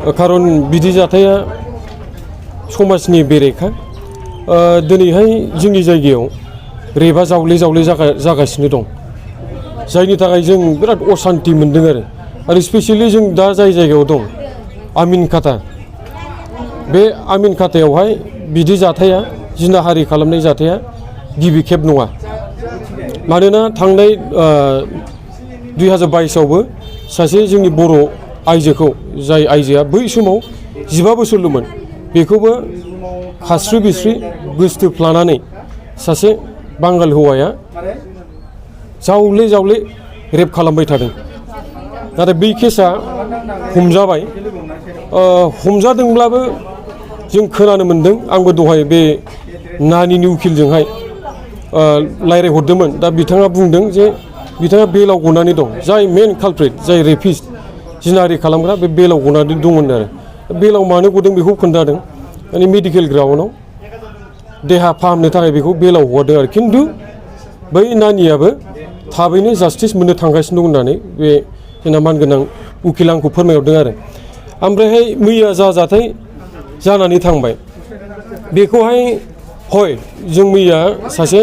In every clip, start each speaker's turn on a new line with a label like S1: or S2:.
S1: खारन बिदि जाथाया समाजनि बेरेखा दिनैहाय जोंनि जायगायाव रेपा जावले जावले जागासिनो दं जायनि थाखाय जों बिराद असान्ति मोनदों आरो स्पेसियेलि जों दा जाय जायगायाव दं आमिनखाता बे आमिनखातायावहाय बिदि जाथाया जिनाहारि खालामनाय जाथाया गिबि खेब नङा मानोना थांनाय 2022आवबो सासे जोंनि बर' आइजोखौ जाय आइजोआ बै समाव 15 बोसोरल'मोन बेखौबो खास्रि बिस्रि गोसथोफ्लानानै सासे बांगाल हौवाया जावले जावले रेप खालामबाय थादों नाथाय बै केसा हमजाबाय हमजादोंब्लाबो जों खोनानो मोन्दों आंबो दहाय बे नानिनि उकिलजोंहाय रायज्लायहरदोंमोन दा बिथाङा बुंदों जे बिथाङा बेलाव गनानै दं जाय मेन कालप्रिट जाय रेपिस्ट जिनाहारि खालामग्रा बे बेलाव गनानै दंमोन आरो बेलाव मानो गदों बेखौ खोन्थादों माने मेडिकेल ग्राउन्डआव देहा फाहामनो थाखाय बेखौ बेलाव हगारदों आरो खिन्थु बै नानियाबो थाबैनो जास्टिस मोननो थांगासिनो दं होननानै बे जोंना मानगोनां उकिल आंखौ फोरमायहरदों आरो ओमफ्रायहाय मैया जा जाथाय जानानै थांबाय बेखौहाय हय जों मैया सासे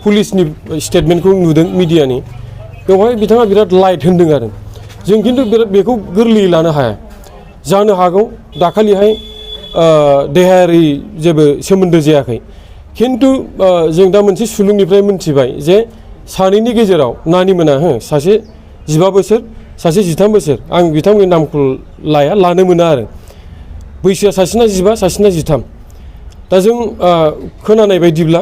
S1: पुलिसनि स्टेटमेन्टखौ नुदों मिडियानि बेवहाय बिथाङा बिराद लाइट होन्दों आरो जों खिन्थु बिराद बेखौ गोरलैयै लानो हाया जानो हागौ दाखालिहाय देहायारि जेबो सोमोन्दो जायाखै खिन्थु जों दा मोनसे सुलुंनिफ्राय मोनथिबाय जे सानैनि गेजेराव नानि मोना सासे 15 बोसोर सासे 13 बोसोर आं बिथांमोननि नामखौ लानो मोना आरो बैसोआ सासेना 15 सासेना 13 दा जों खोनानाय बायदिब्ला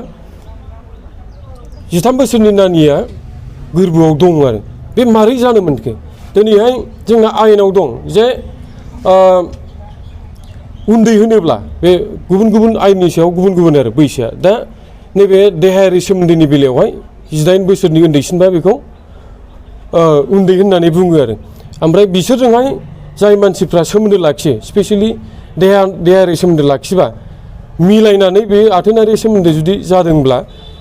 S1: 13 बोसोरनि नानिया गोरबोआव दं आरो बे मारै जानो मोनखो दिनैहाय जोंना आयेनाव दं जे उन्दै होनोब्ला बे गुबुन गुबुन आयेननि सायाव गुबुन गुबुन आरो बैसोआ दा नैबे देहायारि सोमोन्दोनि बेलायावहाय 18 बोसोरनि उन्दैसिनबा बेखौ उन्दै होननानै बुङो आरो ओमफ्राय बिसोरजोंहाय जाय मानसिफ्रा सोमोन्दो लाखियो स्पेसियेलि देहायारि सोमोन्दो लाखिबा मिलायनानै बे आथोनारि सोमोन्दो जुदि जादोंब्ला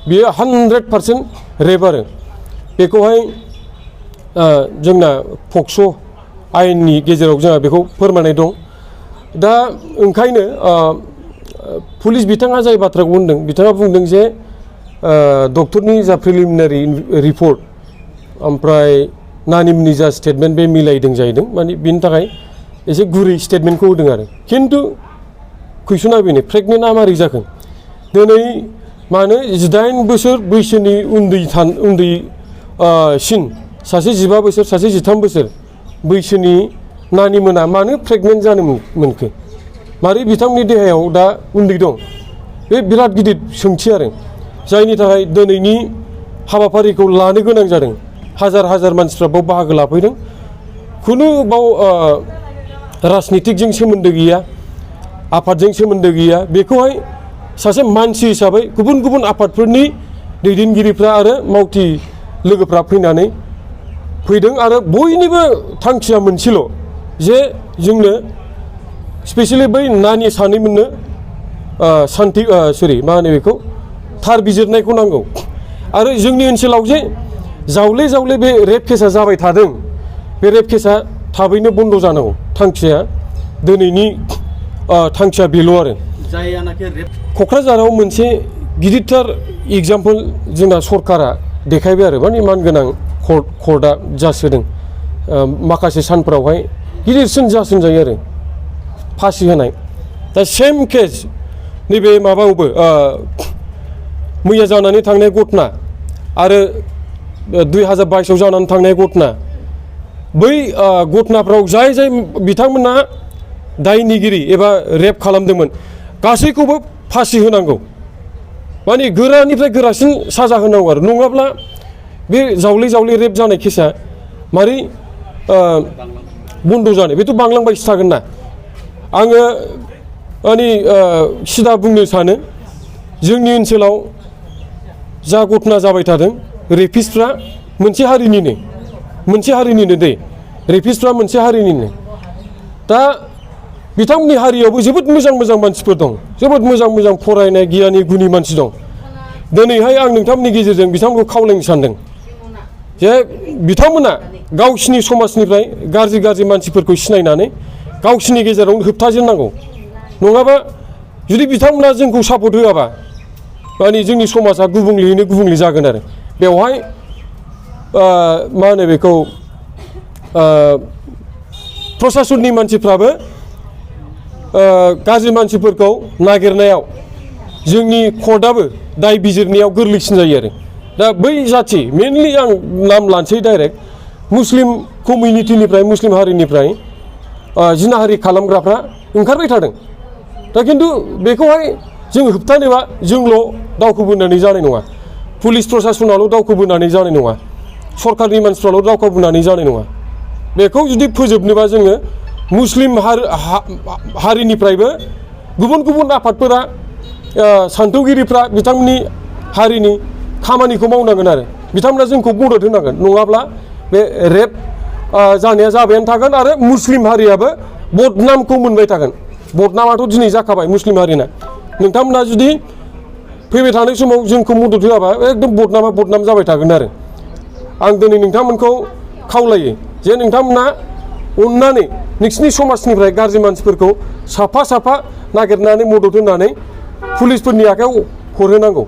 S1: बेयो 100% रेप आरो बेखौहाय जोंना पक्स' आयेननि गेजेराव जोंहा बेखौ फोरमायनाय दं दा ओंखायनो पुलिस बिथाङा जाय बाथ्राखौ होनदों बिथाङा बुंदों जे डक्टरनि जा प्रिलिमिनारि रिपर्ट ओमफ्राय नानिमनि जा स्टेटमेन्ट बे मिलायदों जाहैदों माने बिनि थाखाय एसे गुरै स्टेटमेन्टखौ होदों आरो खिन्थु कुइसना बेनो प्रेगनेन्टआ मारै जाखो दिनै मानो 18 बोसोर बैसोनि उन्दैसिन सासे 15 बोसोर सासे 13 बोसोर बैसोनि नानि मोना मानो प्रेगनेन्ट जानो मोनखो मारै बिथांनि देहायाव दा उन्दै दं बे बिराद गिदिर सोंथि आरो जायनि थाखाय दिनैनि हाबाफारिखौ लानो गोनां जादों हाजार हाजार मानसिफ्रा बाव बाहागो लाफैदों खुनु बाव राजनितिकजों सोमोन्दो गैया आफादजों सोमोन्दो गैया बेखौहाय सासे मानसि हिसाबै गुबुन गुबुन आफादफोरनि दैदेनगिरिफ्रा आरो मावथि लोगोफ्रा फैदों आरो बयनिबो थांखिया मोनसेल' जे जोंनो स्पेसियेलि बै नानि सानैमोननो मा होनो बेखौ थार बिजिरनायखौ नांगौ आरो जोंनि ओनसोलाव जे जावले जावले बे रेप केसा जाबाय थादों बे रेप केसा थाबैनो बन्द जानांगौ थांखिया दिनैनि थांखिया बेल' आरो क'क्राझाराव मोनसे गिदिरथार एग्जाम्पल जोंना सरकारा देखायबाय आरो माने मानगोनां कर्टआ जाज होदों माखासे सानफोरावहाय गिदिरसिन जाज होनजायो आरो फासि होनाय दा सेम केस नैबे माबायावबो मैया जानानै थांनाय घटना आरो 2022आव जानानै थांनाय घटना बै घटनाफ्राव जाय बिथांमोना दायनिगिरि एबा रेप खालामदोंमोन गासैखौबो फासि होनांगौ माने गोरानिफ्राय गोरासिन साजा होनांगौ आरो नङाब्ला बे जावले जावले रेप जानाय केसा मारै बन्द जानो बेथ' बांलांबायसो थागोन ना आङो माने सिदा बुंनो सानो जोंनि ओनसोलाव जा घटना जाबाय थादों रेपिस्टफ्रा मोनसे हारिनिनो दै रेपिस्टफ्रा मोनसे हारिनिनो दा बिथांमोननि हारियावबो जोबोद मोजां मोजां मानसिफोर दं जोबोद मोजां मोजां फरायनाय गियानि गुनि मानसि दं दिनैहाय आं नोंथांमोननि गेजेरजों बिथांमोनखौ खावलायनो सानदों जे बिथांमोना गावसिनि समाजनिफ्राय गाज्रि गाज्रि मानसिफोरखौ सिनायनानै गावसिनि गेजेरावनो होबथाजेननांगौ नङाबा जुदि बिथांमोना जोंखौ सापर्ट होआबा माने जोंनि समाजा गुबुंलेयैनो गुबुंले जागोन आरो बेवहाय मा होनो बेखौ प्रसासननि मानसिफ्राबो गाज्रि मानसिफोरखौ नागिरनायाव जोंनि कर्टआबो दाय बिजिरनायाव गोरलैसिन जायो आरो दा बै जाथि मेनलि आं नाम लानोसै डाइरेक्ट मुस्लिम कमिउनिटिनिफ्राय मुस्लिम हारिनिफ्राय जिनाहारि खालामग्राफ्रा ओंखारबाय थादों दा खिन्थु बेखौहाय जों होबथानोबा जोंल' दावखोबोनानै जानाय नङा पुलिस प्रसासनाल' दावखोबोनानै जानाय नङा सरकारनि मानसिफ्राल' दावखोबोनानै जानाय नङा बेखौ जुदि फोजोबनोबा जोङो मुस्लिम हारिनिफ्रायबो गुबुन गुबुन आफादफोरा सान्थौगिरिफ्रा बिथांमोननि हारिनि खामानिखौ मावनांगोन आरो बिथांमोना जोंखौ मदद होनांगोन नङाब्ला बे रेप जानाया जाबायानो थागोन आरो मुस्लिम हारियाबो बदनामखौ मोनबाय थागोन बदनामाथ' दिनै जाखाबाय मुस्लिम हारिना नोंथांमोना जुदि फैबाय थानाय समाव जोंखौ मदद होआबा एकदम बदनाम जाबाय थागोन आरो आं दिनै नोंथांमोनखौ खावलायो जे नोंथांमोना अननानै नोंसिनि समाजनिफ्राय गाज्रि मानसिफोरखौ साफा साफा नागिरनानै मदद होनानै पुलिसफोरनि आखायाव हरहोनांगौ